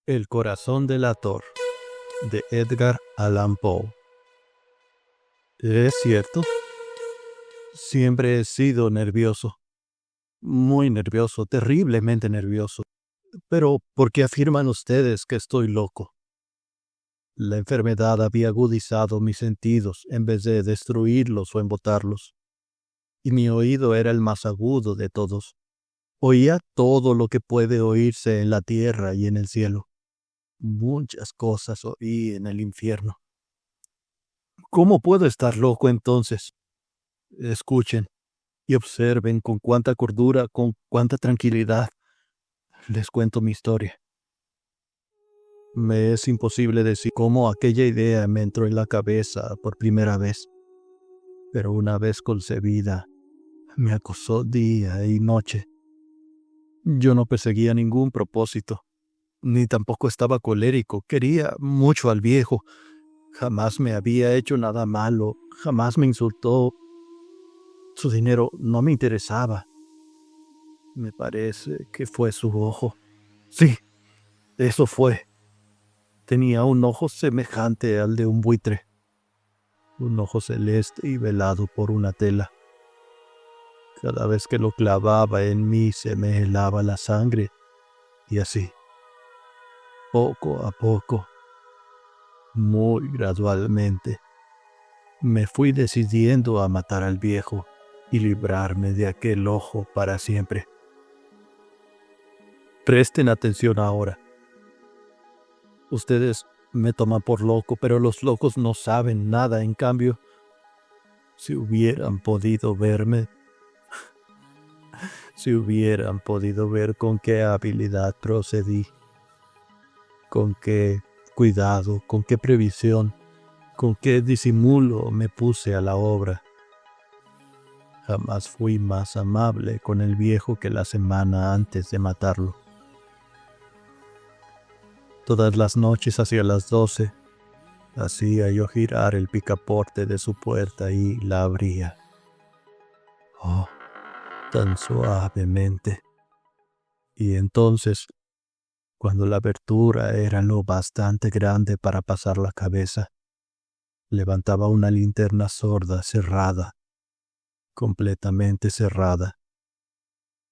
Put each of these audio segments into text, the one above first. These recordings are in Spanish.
El corazón delator, de Edgar Allan Poe. Es cierto, siempre he sido nervioso, muy nervioso, terriblemente nervioso. Pero, ¿por qué afirman ustedes que estoy loco? La enfermedad había agudizado mis sentidos en vez de destruirlos o embotarlos. Y mi oído era el más agudo de todos. Oía todo lo que puede oírse en la tierra y en el cielo. Muchas cosas oí en el infierno. ¿Cómo puedo estar loco entonces? Escuchen y observen con cuánta cordura, con cuánta tranquilidad les cuento mi historia. Me es imposible decir cómo aquella idea me entró en la cabeza por primera vez, pero una vez concebida, me acosó día y noche. Yo no perseguía ningún propósito, ni tampoco estaba colérico. Quería mucho al viejo. Jamás me había hecho nada malo, jamás me insultó. Su dinero no me interesaba. Me parece que fue su ojo. Sí, eso fue. Tenía un ojo semejante al de un buitre, un ojo celeste y velado por una tela. Cada vez que lo clavaba en mí se me helaba la sangre, y así, poco a poco, muy gradualmente, me fui decidiendo a matar al viejo y librarme de aquel ojo para siempre. Presten atención ahora. Ustedes me toman por loco, pero los locos no saben nada. En cambio, si hubieran podido verme, si hubieran podido ver con qué habilidad procedí, con qué cuidado, con qué previsión, con qué disimulo me puse a la obra. Jamás fui más amable con el viejo que la semana antes de matarlo. Todas las noches hacia las 12, hacía yo girar el picaporte de su puerta y la abría. Oh, tan suavemente. Y entonces, cuando la abertura era lo bastante grande para pasar la cabeza, levantaba una linterna sorda cerrada, completamente cerrada,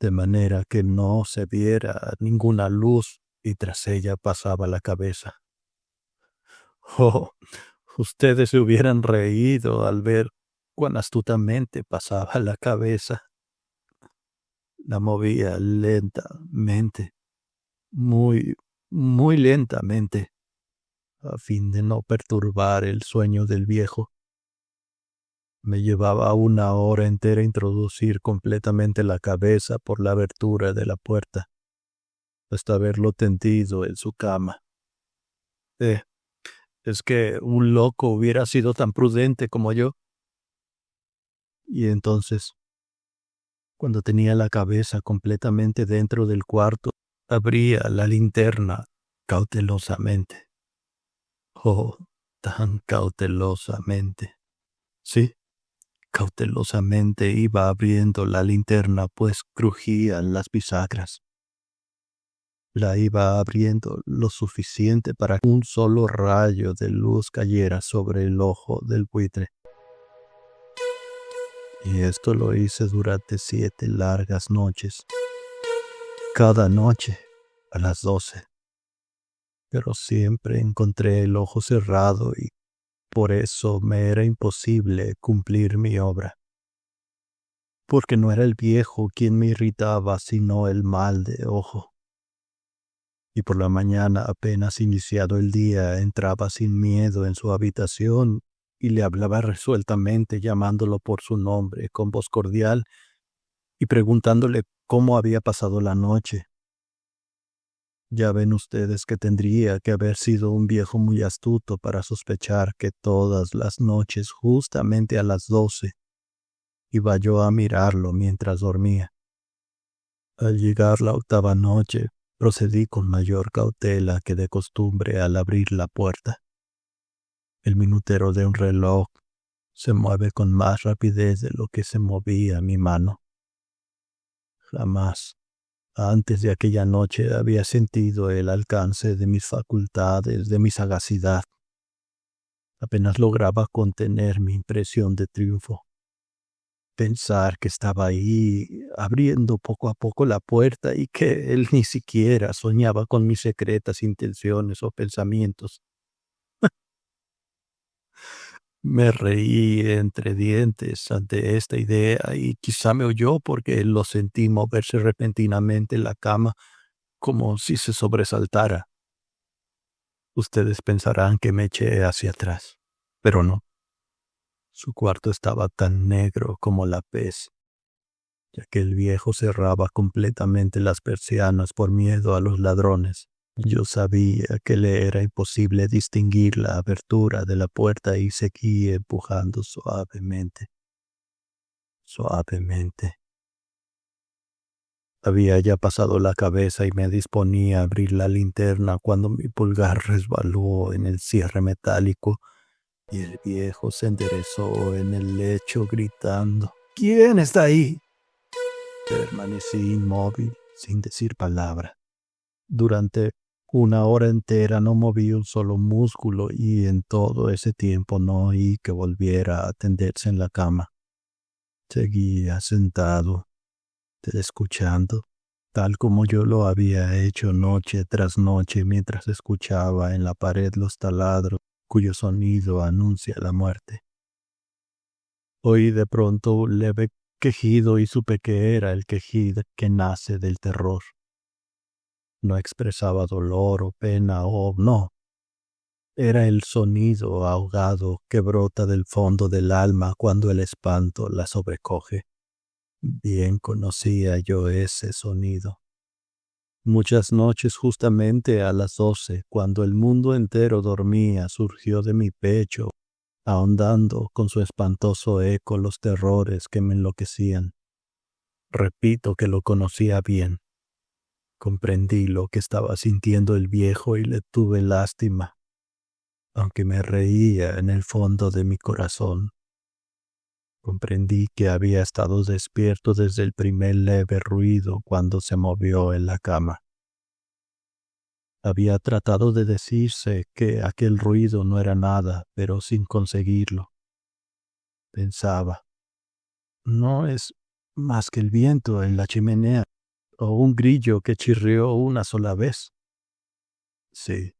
de manera que no se viera ninguna luz y tras ella pasaba la cabeza. Oh, ustedes se hubieran reído al ver cuán astutamente pasaba la cabeza. La movía lentamente, muy, muy lentamente, a fin de no perturbar el sueño del viejo. Me llevaba 1 hora entera introducir completamente la cabeza por la abertura de la puerta, hasta verlo tendido en su cama. Es que un loco hubiera sido tan prudente como yo. Y entonces, cuando tenía la cabeza completamente dentro del cuarto, abría la linterna cautelosamente. Oh, tan cautelosamente. Sí, cautelosamente iba abriendo la linterna, pues crujían las bisagras. La iba abriendo lo suficiente para que un solo rayo de luz cayera sobre el ojo del buitre. Y esto lo hice durante 7 largas noches. Cada noche a las 12. Pero siempre encontré el ojo cerrado y por eso me era imposible cumplir mi obra. Porque no era el viejo quien me irritaba, sino el mal de ojo. Y por la mañana, apenas iniciado el día, entraba sin miedo en su habitación y le hablaba resueltamente, llamándolo por su nombre con voz cordial y preguntándole cómo había pasado la noche. Ya ven ustedes que tendría que haber sido un viejo muy astuto para sospechar que todas las noches, justamente a las 12, iba yo a mirarlo mientras dormía. Al llegar la 8ª noche, procedí con mayor cautela que de costumbre al abrir la puerta. El minutero de un reloj se mueve con más rapidez de lo que se movía mi mano. Jamás, Antes de aquella noche había sentido el alcance de mis facultades, de mi sagacidad. Apenas lograba contener mi impresión de triunfo. Pensar que estaba ahí abriendo poco a poco la puerta y que él ni siquiera soñaba con mis secretas intenciones o pensamientos. Me reí entre dientes ante esta idea y quizá me oyó porque lo sentí moverse repentinamente en la cama como si se sobresaltara. Ustedes pensarán que me eché hacia atrás, pero no. Su cuarto estaba tan negro como la pez, ya que el viejo cerraba completamente las persianas por miedo a los ladrones. Yo sabía que le era imposible distinguir la abertura de la puerta y seguí empujando suavemente, suavemente. Había ya pasado la cabeza y me disponía a abrir la linterna cuando mi pulgar resbaló en el cierre metálico y el viejo se enderezó en el lecho gritando: «¿Quién está ahí?». Permanecí inmóvil, sin decir palabra. Durante una hora entera no moví un solo músculo y en todo ese tiempo no oí que volviera a tenderse en la cama. Seguía sentado, escuchando, tal como yo lo había hecho noche tras noche mientras escuchaba en la pared los taladros cuyo sonido anuncia la muerte. Oí de pronto un leve quejido y supe que era el quejido que nace del terror. No expresaba dolor o pena no. Era el sonido ahogado que brota del fondo del alma cuando el espanto la sobrecoge. Bien conocía yo ese sonido. Muchas noches justamente a las 12, cuando el mundo entero dormía, surgió de mi pecho, ahondando con su espantoso eco los terrores que me enloquecían. Repito que lo conocía bien. Comprendí lo que estaba sintiendo el viejo y le tuve lástima, aunque me reía en el fondo de mi corazón. Comprendí que había estado despierto desde el primer leve ruido cuando se movió en la cama. Había tratado de decirse que aquel ruido no era nada, pero sin conseguirlo. Pensaba, no es más que el viento en la chimenea o un grillo que chirrió una sola vez. Sí,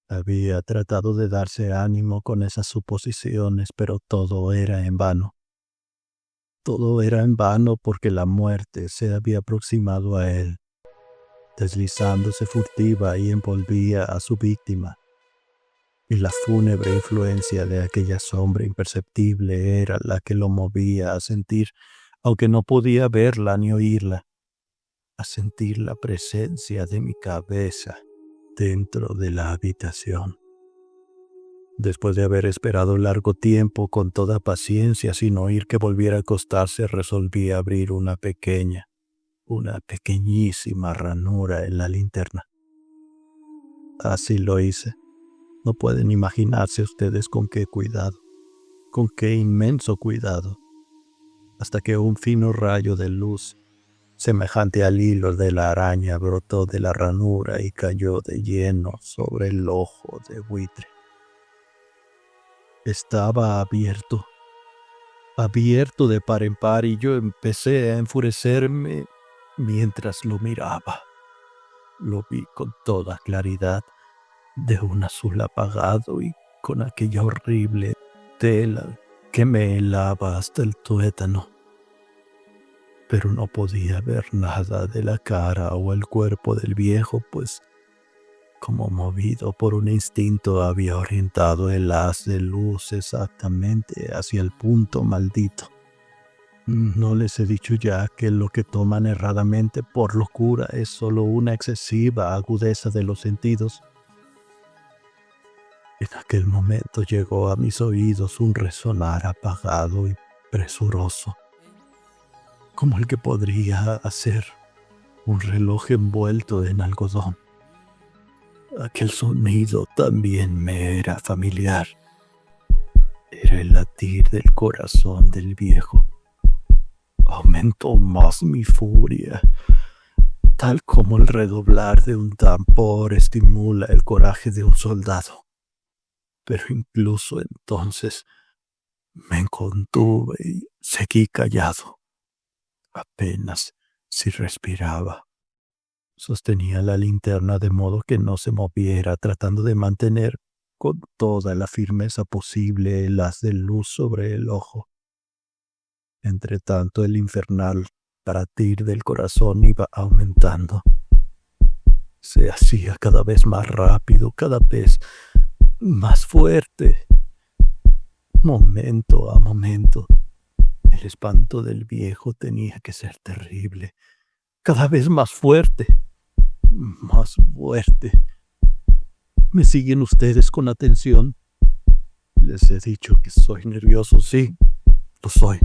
había tratado de darse ánimo con esas suposiciones, pero todo era en vano. Todo era en vano porque la muerte se había aproximado a él, deslizándose furtiva y envolvía a su víctima. Y la fúnebre influencia de aquella sombra imperceptible era la que lo movía a sentir, aunque no podía verla ni oírla, a sentir la presencia de mi cabeza dentro de la habitación. Después de haber esperado largo tiempo con toda paciencia sin oír que volviera a acostarse, resolví abrir una pequeñísima ranura en la linterna. Así lo hice. No pueden imaginarse ustedes con qué cuidado, con qué inmenso cuidado, hasta que un fino rayo de luz, semejante al hilo de la araña, brotó de la ranura y cayó de lleno sobre el ojo de buitre. Estaba abierto de par en par, y yo empecé a enfurecerme mientras lo miraba. Lo vi con toda claridad, de un azul apagado y con aquella horrible tela que me helaba hasta el tuétano. Pero no podía ver nada de la cara o el cuerpo del viejo, pues, como movido por un instinto, había orientado el haz de luz exactamente hacia el punto maldito. ¿No les he dicho ya que lo que toman erradamente por locura es solo una excesiva agudeza de los sentidos? En aquel momento llegó a mis oídos un resonar apagado y presuroso, como el que podría hacer un reloj envuelto en algodón. Aquel sonido también me era familiar. Era el latir del corazón del viejo. Aumentó más mi furia. tal como el redoblar de un tambor estimula el coraje de un soldado. Pero incluso entonces me contuve y seguí callado. Apenas si respiraba. Sostenía la linterna de modo que no se moviera, tratando de mantener con toda la firmeza posible el haz de luz sobre el ojo. Entretanto, el infernal batir del corazón iba aumentando. Se hacía cada vez más rápido, cada vez más fuerte. Momento a momento, el espanto del viejo tenía que ser terrible. Cada vez más fuerte, más fuerte. ¿Me siguen ustedes con atención? Les he dicho que soy nervioso, sí, lo soy.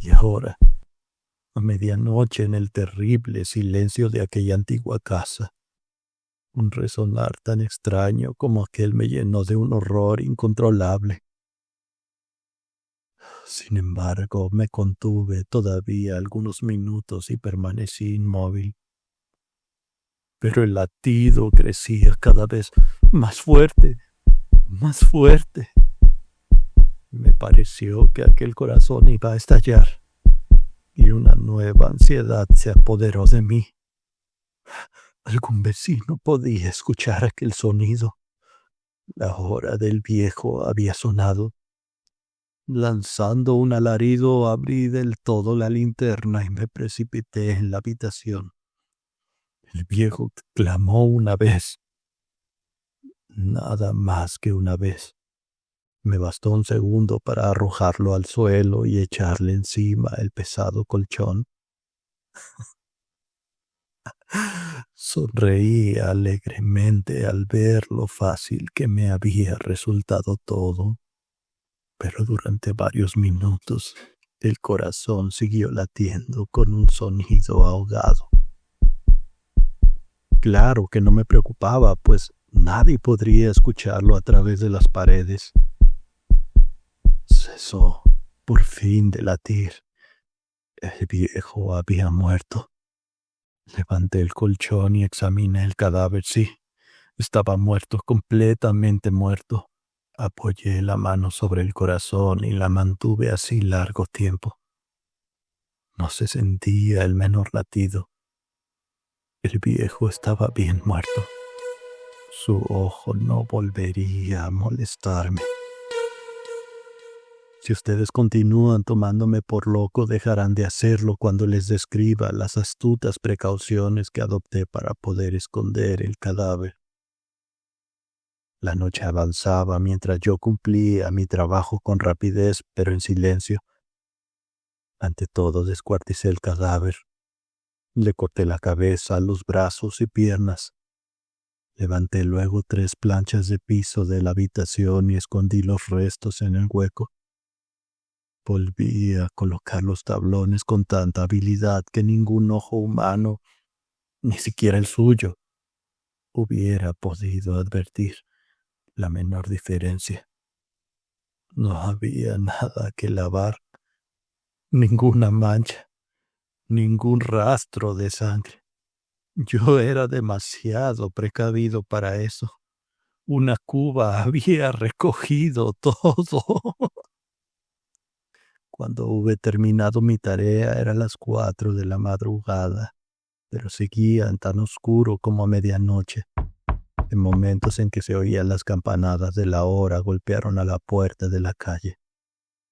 Y ahora, a medianoche, en el terrible silencio de aquella antigua casa, un resonar tan extraño como aquel me llenó de un horror incontrolable. Sin embargo, me contuve todavía algunos minutos y permanecí inmóvil. Pero el latido crecía cada vez más fuerte, más fuerte. Me pareció que aquel corazón iba a estallar, y una nueva ansiedad se apoderó de mí. Algún vecino podía escuchar aquel sonido. La hora del viejo había sonado. Lanzando un alarido, abrí del todo la linterna y me precipité en la habitación. El viejo clamó una vez, nada más que una vez. Me bastó un segundo para arrojarlo al suelo y echarle encima el pesado colchón. Sonreí alegremente al ver lo fácil que me había resultado todo, pero durante varios minutos el corazón siguió latiendo con un sonido ahogado. Claro que no me preocupaba, pues nadie podría escucharlo a través de las paredes. Cesó por fin de latir. El viejo había muerto. Levanté el colchón y examiné el cadáver. Sí, estaba muerto, completamente muerto. Apoyé la mano sobre el corazón y la mantuve así largo tiempo. No se sentía el menor latido. El viejo estaba bien muerto. Su ojo no volvería a molestarme. Si ustedes continúan tomándome por loco, dejarán de hacerlo cuando les describa las astutas precauciones que adopté para poder esconder el cadáver. La noche avanzaba mientras yo cumplía mi trabajo con rapidez, pero en silencio. Ante todo descuarticé el cadáver. Le corté la cabeza, los brazos y piernas. Levanté luego 3 planchas de piso de la habitación y escondí los restos en el hueco. Volví a colocar los tablones con tanta habilidad que ningún ojo humano, ni siquiera el suyo, hubiera podido advertir la menor diferencia. No había nada que lavar, ninguna mancha, ningún rastro de sangre. Yo era demasiado precavido para eso. Una cuba había recogido todo. Cuando hube terminado mi tarea eran las 4 de la madrugada, pero seguía tan oscuro como a medianoche. En momentos en que se oían las campanadas de la hora golpearon a la puerta de la calle.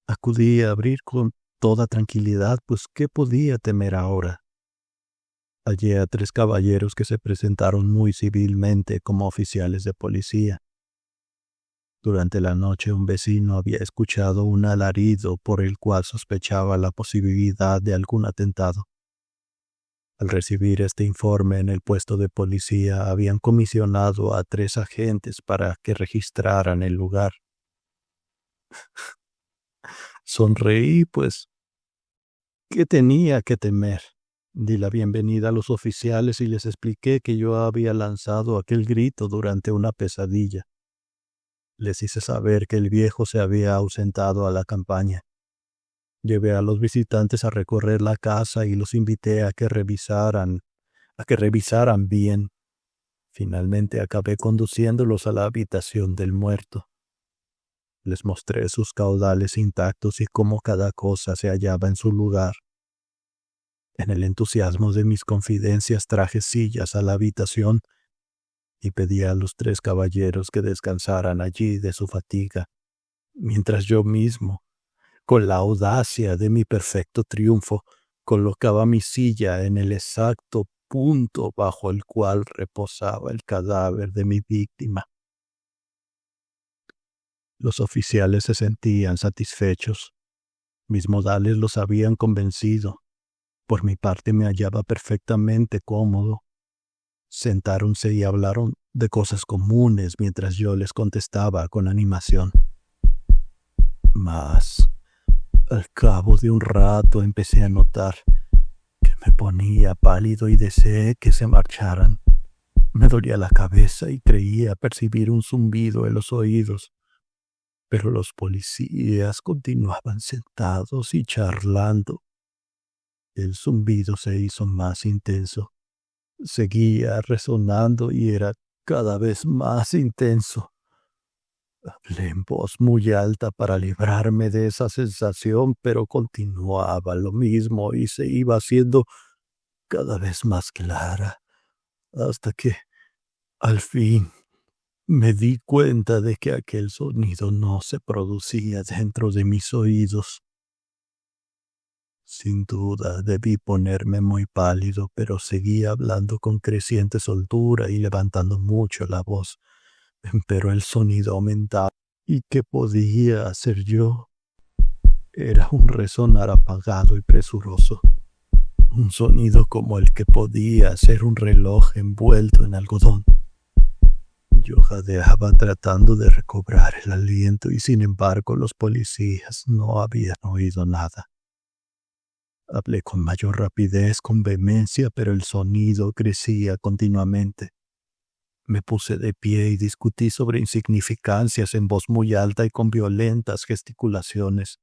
Acudí a abrir con toda tranquilidad, pues ¿qué podía temer ahora? Hallé a 3 caballeros que se presentaron muy civilmente como oficiales de policía. Durante la noche un vecino había escuchado un alarido por el cual sospechaba la posibilidad de algún atentado. Al recibir este informe en el puesto de policía habían comisionado a 3 agentes para que registraran el lugar. Sonreí, pues, ¿qué tenía que temer? Di la bienvenida a los oficiales y les expliqué que yo había lanzado aquel grito durante una pesadilla. Les hice saber que el viejo se había ausentado a la campaña. Llevé a los visitantes a recorrer la casa y los invité a que revisaran a que revisaran bien. Finalmente acabé conduciéndolos a la habitación del muerto. Les mostré sus caudales intactos y cómo cada cosa se hallaba en su lugar. En el entusiasmo de mis confidencias traje sillas a la habitación y pedí a los 3 caballeros que descansaran allí de su fatiga, mientras yo mismo, con la audacia de mi perfecto triunfo, colocaba mi silla en el exacto punto bajo el cual reposaba el cadáver de mi víctima. Los oficiales se sentían satisfechos. Mis modales los habían convencido. Por mi parte me hallaba perfectamente cómodo. Sentáronse y hablaron de cosas comunes mientras yo les contestaba con animación. Mas, al cabo de un rato empecé a notar que me ponía pálido y deseé que se marcharan. Me dolía la cabeza y creía percibir un zumbido en los oídos. Pero los policías continuaban sentados y charlando. El zumbido se hizo más intenso. Seguía resonando y era cada vez más intenso. Hablé en voz muy alta para librarme de esa sensación, pero continuaba lo mismo y se iba haciendo cada vez más clara, hasta que, al fin, me di cuenta de que aquel sonido no se producía dentro de mis oídos. Sin duda debí ponerme muy pálido, pero seguía hablando con creciente soltura y levantando mucho la voz. Pero el sonido aumentaba. ¿Y qué podía hacer yo? Era un resonar apagado y presuroso. Un sonido como el que podía ser un reloj envuelto en algodón. Yo jadeaba tratando de recobrar el aliento y sin embargo los policías no habían oído nada. Hablé con mayor rapidez, con vehemencia, pero el sonido crecía continuamente. Me puse de pie y discutí sobre insignificancias en voz muy alta y con violentas gesticulaciones.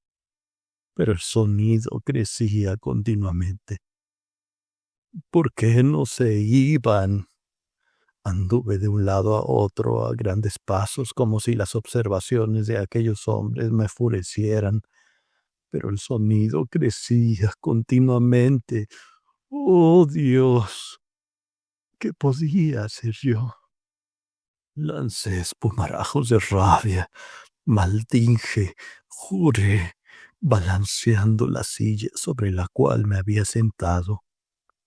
Pero el sonido crecía continuamente. ¿Por qué no se iban? Anduve de un lado a otro a grandes pasos como si las observaciones de aquellos hombres me enfurecieran. Pero el sonido crecía continuamente. ¡Oh, Dios! ¿Qué podía hacer yo? Lancé espumarajos de rabia, maldije, juré, balanceando la silla sobre la cual me había sentado.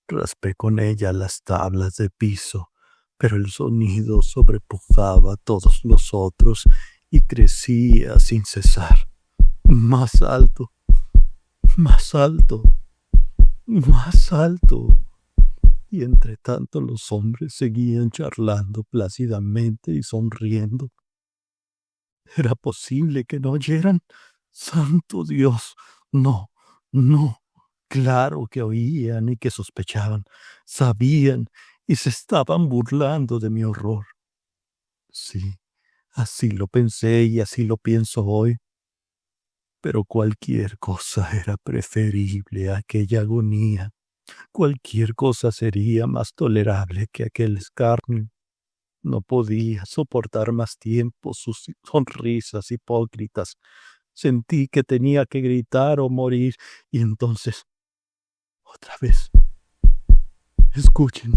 Raspé con ella las tablas de piso, pero el sonido sobrepujaba a todos los otros y crecía sin cesar. Más alto, más alto, más alto. Y entre tanto los hombres seguían charlando plácidamente y sonriendo. ¿Era posible que no oyeran? ¡Santo Dios! No, no. Claro que oían y que sospechaban. Sabían y se estaban burlando de mi horror. Sí, así lo pensé y así lo pienso hoy. Pero cualquier cosa era preferible a aquella agonía. Cualquier cosa sería más tolerable que aquel escarnio. No podía soportar más tiempo sus sonrisas hipócritas. Sentí que tenía que gritar o morir, y entonces, otra vez, escuchen,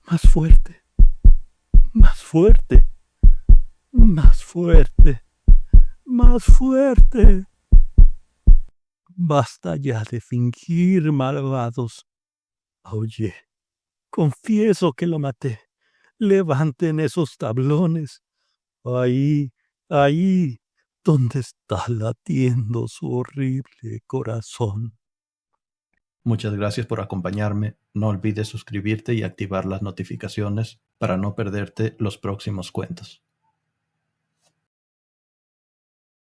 más fuerte, más fuerte, más fuerte, más fuerte. Basta ya de fingir, malvados. Oye, confieso que lo maté. Levanten esos tablones. Ahí, ahí, donde está latiendo su horrible corazón. Muchas gracias por acompañarme. No olvides suscribirte y activar las notificaciones para no perderte los próximos cuentos.